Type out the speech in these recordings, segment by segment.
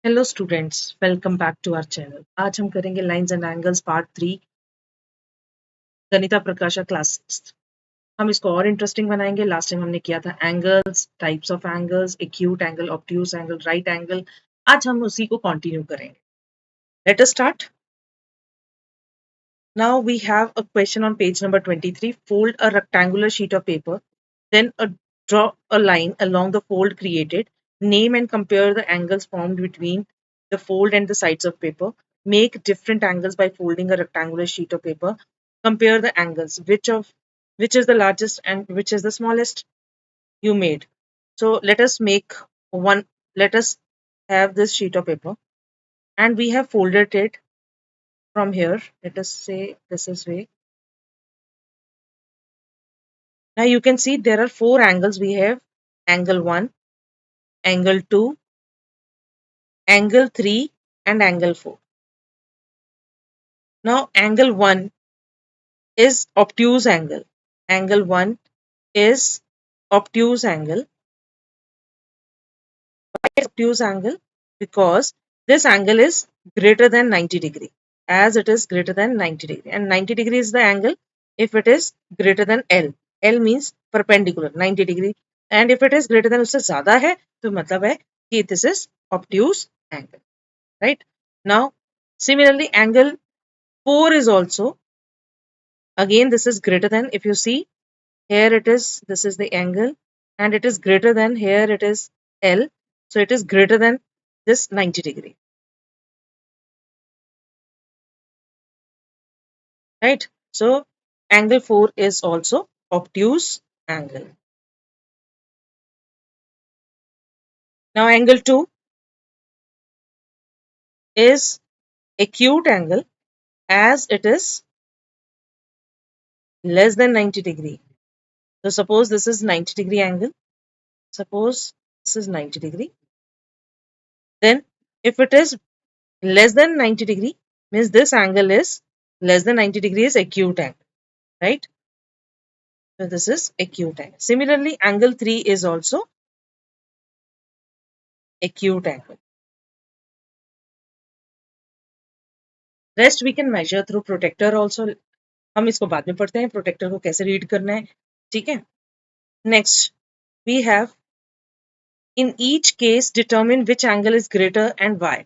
Hello students, welcome back to our channel. आज हम करेंगे lines and angles part 3, Ganita Prakasha class 6। हम इसको और इंटरेस्टिंग बनाएंगे। लास्ट टाइम हमने किया था angles, types of angles, acute angle, obtuse angle, right angle. आज हम उसी को कंटिन्यू करेंगे। Let us start. Now we have a question on page number 23. Fold a rectangular sheet of paper, then draw a line along the fold created. Name and compare the angles formed between the fold and the sides of paper. Make different angles by folding a rectangular sheet of paper. Compare the angles. Which is the largest and which is the smallest you made. So let us make one. Let us have this sheet of paper, and we have folded it from here. Let us say this is way. Now you can see there are four angles. We have angle 1, angle 2, angle 3 and angle 4. Now angle 1 is obtuse angle. Angle 1 is obtuse angle. Why obtuse angle? Because this angle is greater than 90 degree. As it is greater than 90 degree. And 90 degree is the angle if it is greater than L. L means perpendicular 90 degree. And if it is greater than उससे ज़्यादा है तो मतलब है कि this is obtuse angle. Right? Now similarly angle 4 is also, again this is greater than, if you see here it is, this is the angle and it is greater than, here it is L, so it is greater than this 90 degree, right? So angle 4 is also obtuse angle. Now angle 2 is acute angle as it is less than 90 degree. So suppose this is 90 degree angle, suppose this is 90 degree, then if it is less than 90 degree means this angle is less than 90 degree is acute angle, right? So this is acute angle. Similarly angle 3 is also acute angle. Rest we can measure through protector also. हम इसको बाद में पढ़ते हैं protector को कैसे read करना है, ठीक है? Next we have, in each case determine which angle is greater and why.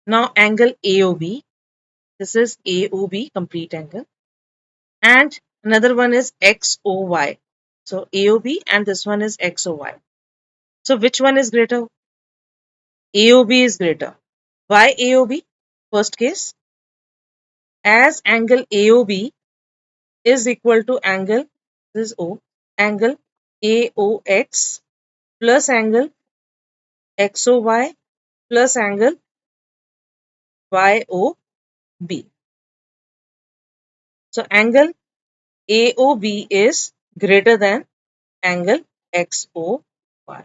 Now angle AOB, this is AOB, complete angle, and another one is XOY. So AOB and this one is XOY. So which one is greater? AOB is greater. Why AOB? First case, as angle AOB is equal to angle, this is O, angle AOX plus angle XOY plus angle YOB. So angle AOB is greater than angle XOY.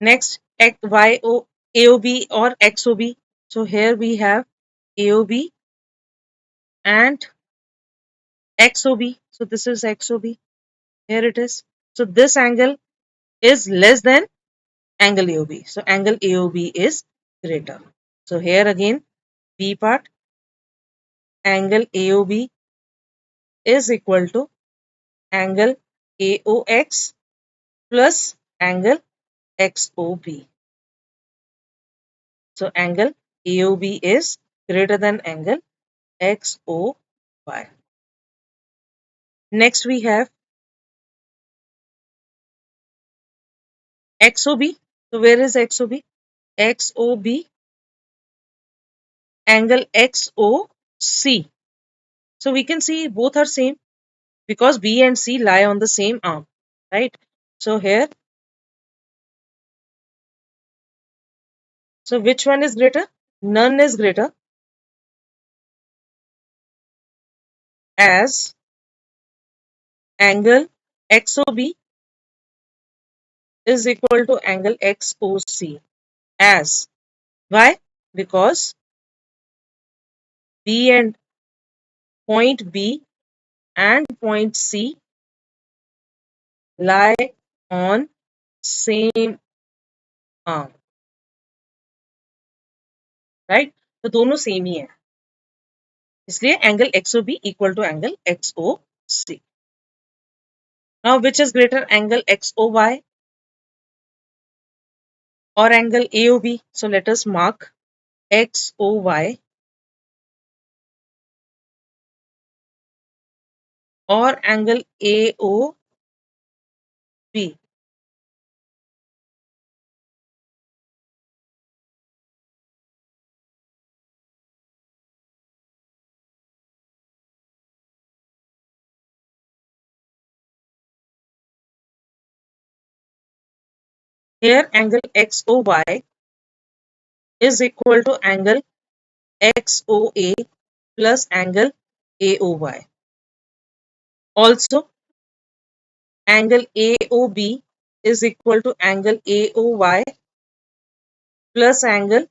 Next, AOB or XOB. So here we have AOB and XOB. So this is XOB. Here it is. So this angle is less than angle AOB. So angle AOB is greater. So here again, B part, angle AOB is equal to angle AOX plus angle XOB. So angle AOB is greater than angle XOY. Next we have XOB. So where is XOB? XOB, angle XOC. So we can see both are same because B and C lie on the same arm, right? So here, so which one is greater? None is greater, as angle XOB is equal to angle XOC. As, why? Because B and point B and point C lie on same arm. Right, तो दोनों same ही है, इसलिए angle XOB equal to angle XOC. Now which is greater, angle XOY or angle AOB? So let us mark XOY or angle AOB. Here angle XOY is equal to angle XOA plus angle AOY. Also, angle AOB is equal to angle AOY plus angle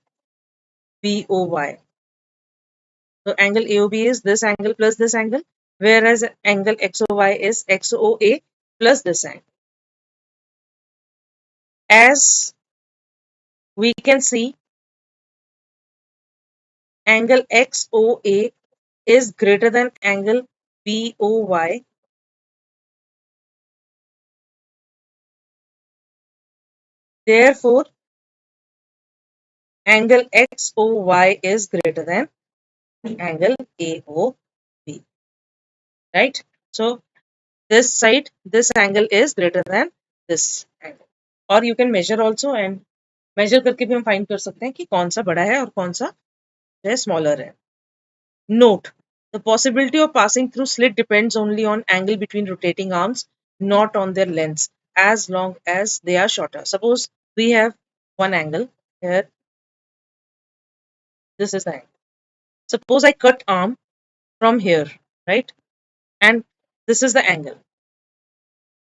BOY. So angle AOB is this angle plus this angle, whereas angle XOY is XOA plus this angle. As we can see, angle XOA is greater than angle BOY. Therefore, angle XOY is greater than angle AOB. Right? So this side, this angle is greater than this angle. और you can measure also, and measure करके भी हम find कर सकते हैं कि कौन सा बड़ा है और कौन सा smaller है. Note: the possibility of passing through slit depends only on angle between rotating arms, not on their lengths, as long as they are shorter. Suppose we have one angle here. This is the angle. Suppose I cut arm from here, right? And this is the angle.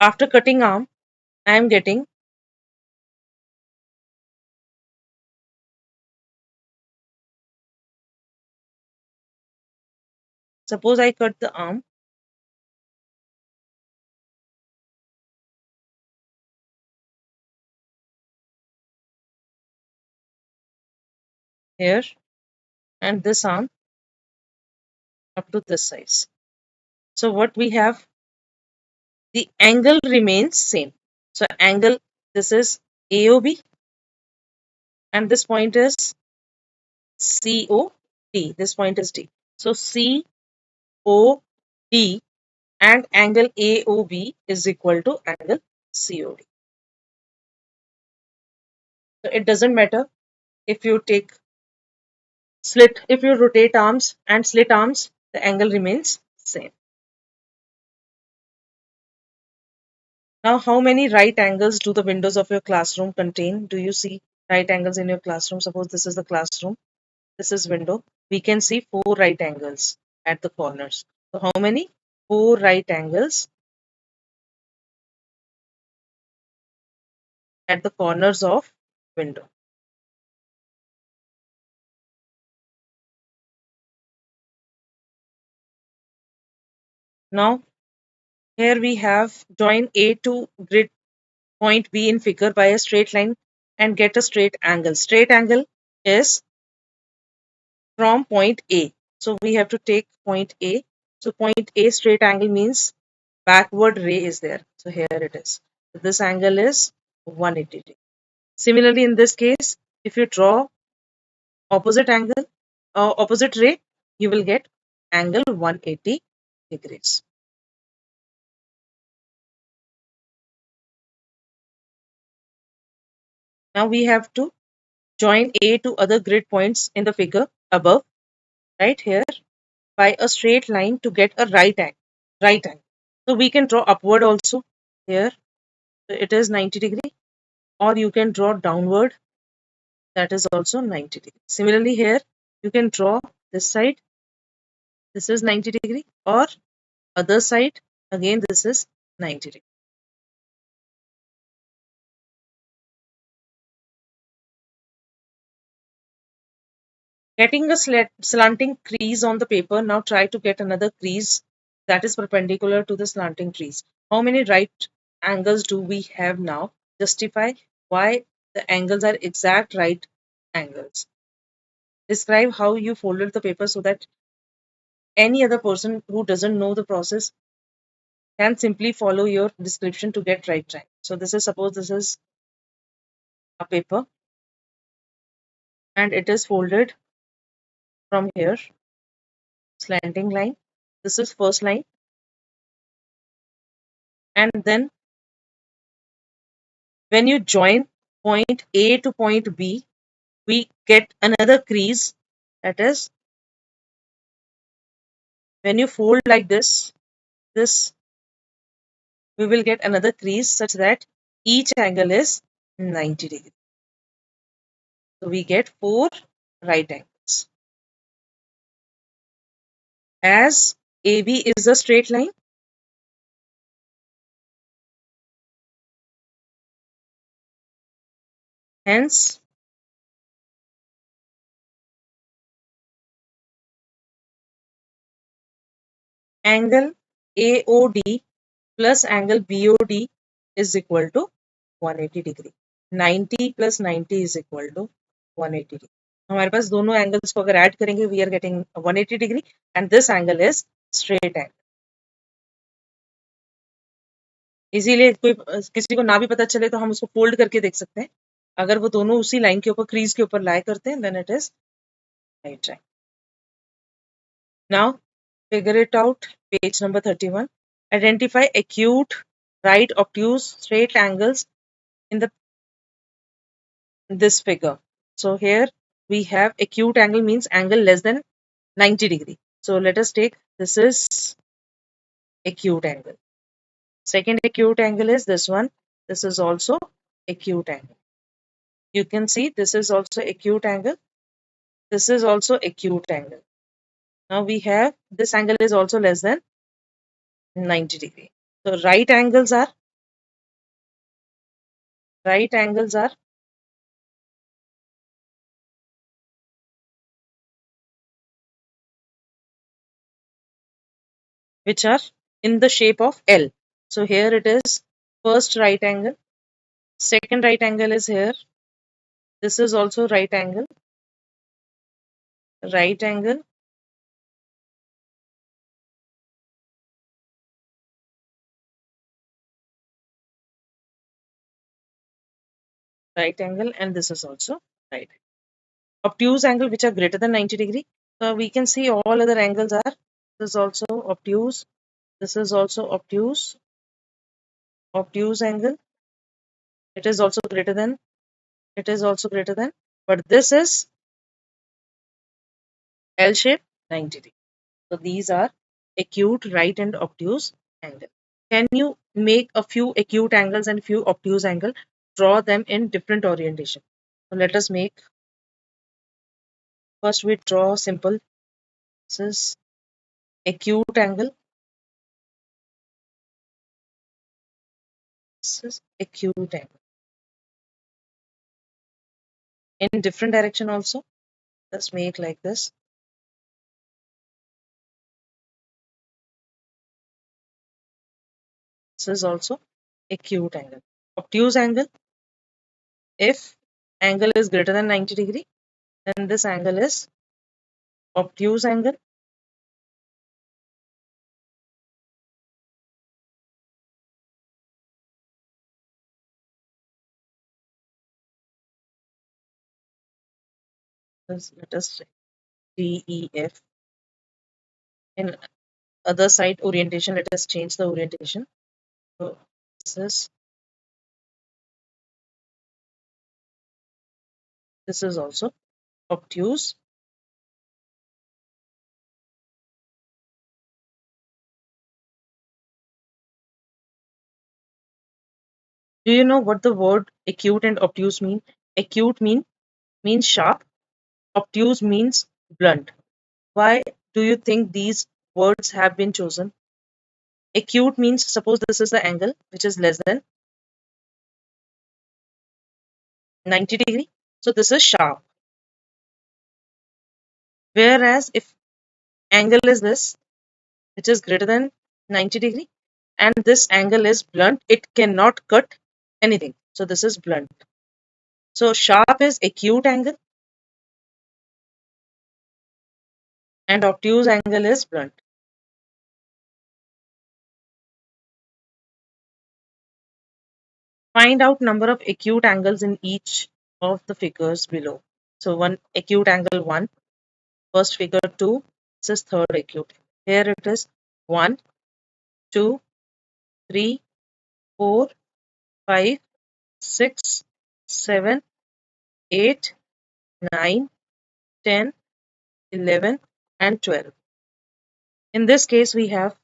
After cutting arm, I am getting, suppose I cut the arm here and this arm up to this size. So what we have, the angle remains same. So angle, this is AOB and this point is COD. This point is D. So COD and angle AOB is equal to angle COD. So it doesn't matter if you take slit, if you rotate arms and slit arms, the angle remains same. Now, how many right angles do the windows of your classroom contain? Do you see right angles in your classroom? Suppose this is the classroom, this is window. We can see 4 right angles at the corners. So how many? 4 right angles at the corners of window. Now, here we have join A to grid point B in figure by a straight line and get a straight angle. Straight angle is from point A. So we have to take point A. So point A straight angle means backward ray is there. So here it is. So this angle is 180 degrees. Similarly, in this case, if you draw opposite angle, opposite ray, you will get angle 180 degrees. Now we have to join A to other grid points in the figure above, right here, by a straight line to get a right angle. Right angle. So we can draw upward also here. So it is 90 degree, or you can draw downward. That is also 90 degree. Similarly here, you can draw this side. This is 90 degree, or other side. Again, this is 90 degree. Getting a slanting crease on the paper, now try to get another crease that is perpendicular to the slanting crease. How many right angles do we have now? Justify why the angles are exact right angles. Describe how you folded the paper so that any other person who doesn't know the process can simply follow your description to get right time. So this is, suppose this is a paper and it is folded from here, slanting line. This is first line, and then when you join point A to point B, we get another crease. That is, when you fold like this we will get another crease such that each angle is 90 degrees. So we get 4 right angles. As AB is a straight line, hence angle AOD plus angle BOD is equal to 180 degree. 90 plus 90 is equal to 180 degree. हमारे पास दोनों angles को अगर add करेंगे we are getting 180 degree and this angle is straight angle. इसीलिए कोई किसी को ना भी पता चले तो हम उसको फोल्ड करके देख सकते हैं. अगर वो दोनों उसी लाइन के ऊपर क्रीज के ऊपर लाई करते हैं then it is right triangle. Now figure it out. Page number 31. Identify acute, right, obtuse, straight angles in this figure. So here we have acute angle means angle less than 90 degree. So let us take this is acute angle. Second acute angle is this one. This is also acute angle. You can see this is also acute angle. This is also acute angle. Now we have this angle is also less than 90 degree. So right angles are which are in the shape of L. So here it is first right angle, second right angle is here. This is also right angle, right angle, right angle, and this is also right. Obtuse angle which are greater than 90 degree. So we can see all other angles are, this is also obtuse, this is also obtuse angle. It is also greater than, but this is L shape 90 degree. So these are acute, right, and obtuse angle. Can you make a few acute angles and few obtuse angle? Draw them in different orientation. So let us make, first we draw simple. This is acute angle. This is acute angle. In different direction also. Let's make like this. This is also acute angle. Obtuse angle. If angle is greater than 90 degree, then this angle is obtuse angle. Let us say DEF. In other side orientation, let us change the orientation. So this is also obtuse. Do you know what the word acute and obtuse mean? Acute means sharp. Obtuse means blunt. Why do you think these words have been chosen? Acute means, suppose this is the angle which is less than 90 degree. So this is sharp. Whereas if angle is this, which is greater than 90 degree, and this angle is blunt, it cannot cut anything. So this is blunt. So sharp is acute angle. and obtuse angle is blunt. Find out number of acute angles in each of the figures below. So one acute angle 1, first figure 2, this is third acute. Here it is 1, 2, 3, 4, 5, 6, 7, 8, 9, 10, 11 and 12. In this case we have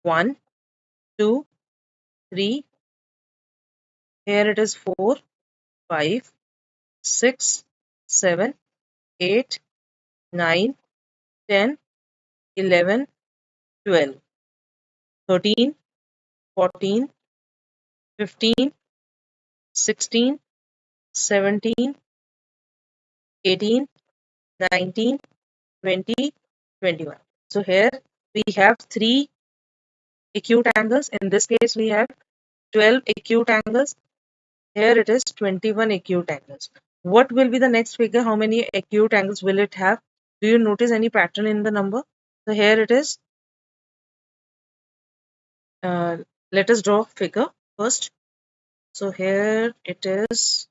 1, 2, 3, here it is 4, 5, 6, 7, 8, 9, 10, 11, 12, 13, 14, 15, 16, 17, 18, 19, 20, 21. So here we have 3 acute angles. In this case we have 12 acute angles. Here it is 21 acute angles. What will be the next figure? How many acute angles will it have? Do you notice any pattern in the number? So here it is. Let us draw figure first. So here it is.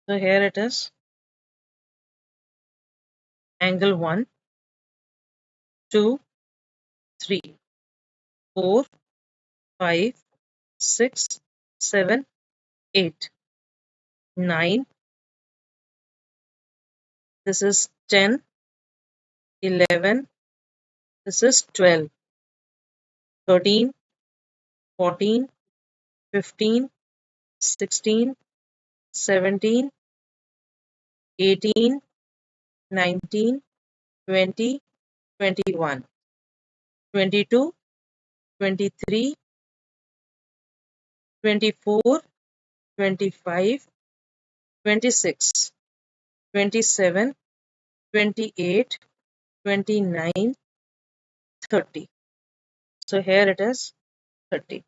So here it is. Angle 1, 2, 3, 4, 5, 6, 7, 8, 9. This is 10, 11. This is 12, 13, 14, 15, 16, 17, 18, 19, 20, 21, 22, 23, 24, 25, 26, 27, 28, 29, 30. So here it is 30.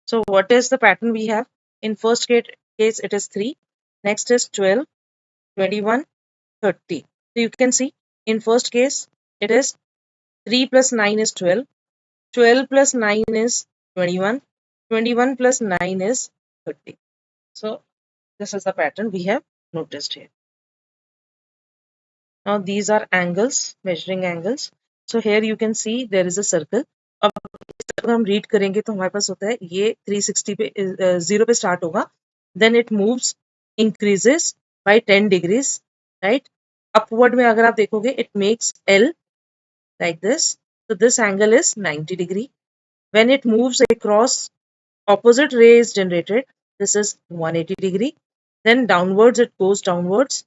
So what is the pattern we have? In first case it is 3. Next is 12, 21, 30. So you can see in first case it is 3 plus 9 is 12. 12 plus 9 is 21. 21 plus 9 is 30. So this is the pattern we have noticed here. Now these are angles, measuring angles. So here you can see there is a circle. अब अगर हम read करेंगे तो हमारे पास होता है ये 360 पे 0 पे स्टार्ट होगा, then it moves increases by 10 degrees, right. Upward में अगर आप देखोगे it makes L like this. So this angle is 90 degree. When it moves across, opposite ray is generated. This is 180 degree. Then downwards it goes downwards.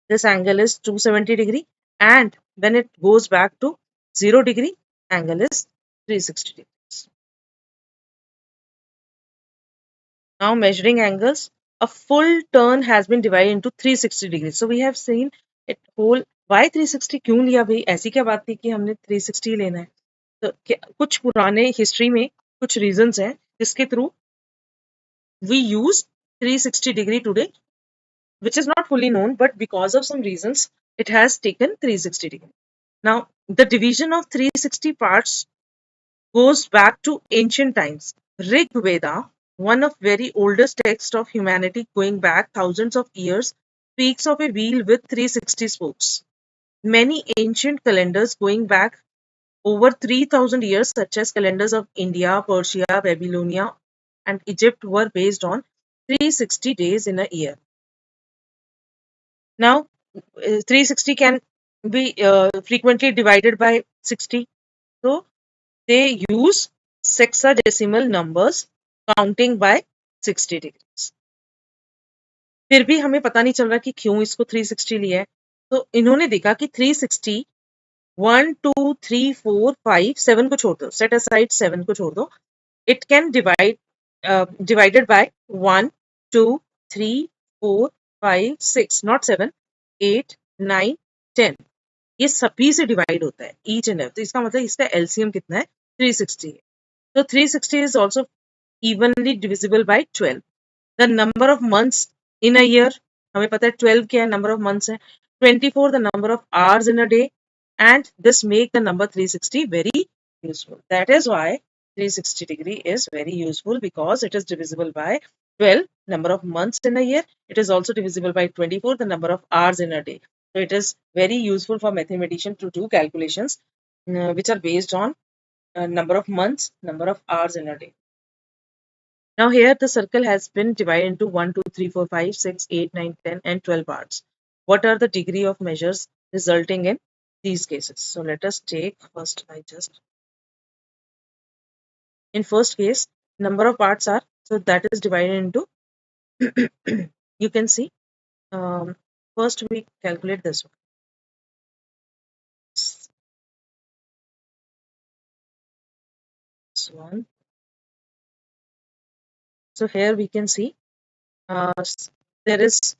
This angle is 270 degree. And when it goes back to 0 degree, angle is 360 degrees. Now measuring angles, a full turn has been divided into 360 degrees. So we have seen it whole. Why 360? क्यों लिया भाई? ऐसी क्या बात थी कि हमने 360 लेना है? तो कुछ पुराने हिस्ट्री में कुछ रीजंस हैं जिसके through we use 360 degree today, which is not fully known, but because of some reasons it has taken 360 degree. Now the division of 360 parts goes back to ancient times. Rig Veda, one of very oldest texts of humanity going back thousands of years, speaks of a wheel with 360 spokes. Many ancient calendars going back over 3000 years, such as calendars of India, Persia, Babylonia, and Egypt, were based on 360 days in a year. Now, 360 can be frequently divided by 60. So, they use sexagesimal numbers counting by 60 degrees. फिर भी हमें पता नहीं चल रहा कि क्यों इसको 360 लिया है. तो इन्होंने देखा कि 360 1 2 3 4 5 7 को छोड़ दो, सेट असाइड 7 को छोड़ दो, it can divide divided by 1, 2, 3, 4, 5, 6, not 7, 8, 9, 10. ये सभी से डिवाइड होता है ईच एंड एवरी. तो इसका मतलब इसका एलसीएम कितना है? 360 है. तो 360 is also evenly divisible by 12. The number of months in a year, हमें पता है 12 क्या है, number of months है. 24 the number of hours in a day, and this make the number 360 very useful. That is why 360 degree is very useful, because it is divisible by 12 number of months in a year. It is also divisible by 24 the number of hours in a day. So it is very useful for mathematician to do calculations which are based on number of months, number of hours in a day. Now here the circle has been divided into 1, 2, 3, 4, 5, 6, 8, 9, 10 and 12 parts. What are the degree of measures resulting in these cases? So let us take first, in first case, number of parts are, so that is divided into, you can see, first we calculate this one. This one. So here we can see there is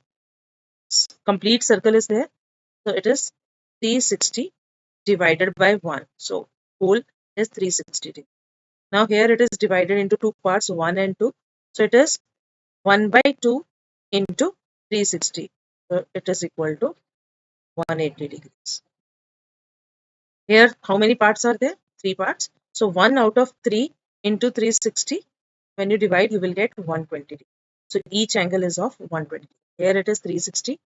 complete circle is there. So it is 360 divided by 1. So whole is 360. Now here it is divided into two parts, 1 and 2. So it is 1 by 2 into 360. So it is equal to 180 degrees. Here how many parts are there? 3 parts. So 1 out of 3 into 360. When you divide, you will get 120. So each angle is of 120. Here it is 360.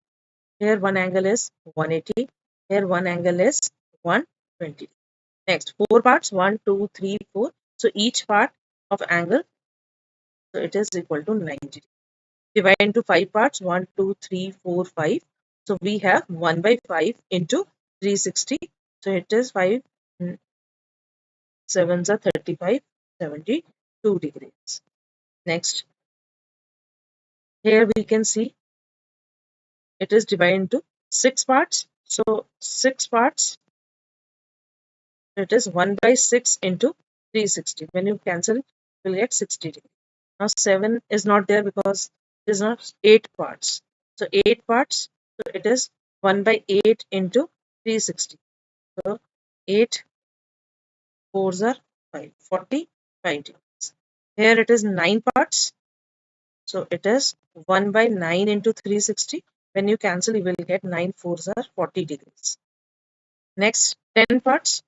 Here one angle is 180. Here one angle is 120. Next, 4 parts, 1, 2, 3, 4. So each part of angle, so it is equal to 90. Divide into 5 parts, 1, 2, 3, 4, 5. So we have 1 by 5 into 360. So it is 5, 7s are 35, 72 degrees. Next, here we can see it is divided into 6 parts. So 6 parts, it is 1 by 6 into 360. When you cancel, you will get 60 degrees. Now 7 is not there because it is not 8 parts. So 8 parts, so it is 1 by 8 into 360. So 8 4s are 5, 45 degrees. Here it is 9 parts. So it is 1 by 9 into 360. When you cancel, you will get 9 4s are 40 degrees. Next, 10 parts.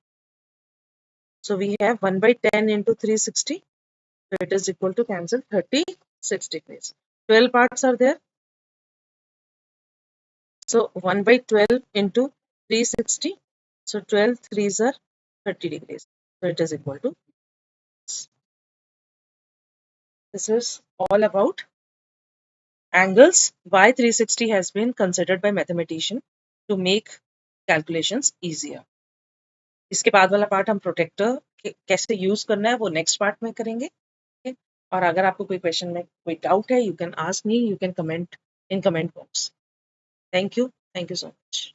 So we have 1 by 10 into 360. So it is equal to cancel 36 degrees. 12 parts are there. So 1 by 12 into 360. So 12 threes are 30 degrees. So it is equal to. This is all about angles. Why 360 has been considered by mathematician to make calculations easier. इसके बाद वाला part हम protector कैसे use करना है वो next part में करेंगे. और अगर आपको कोई क्वेश्चन में कोई डाउट है, you can ask me, you can comment in comment box. Thank you so much.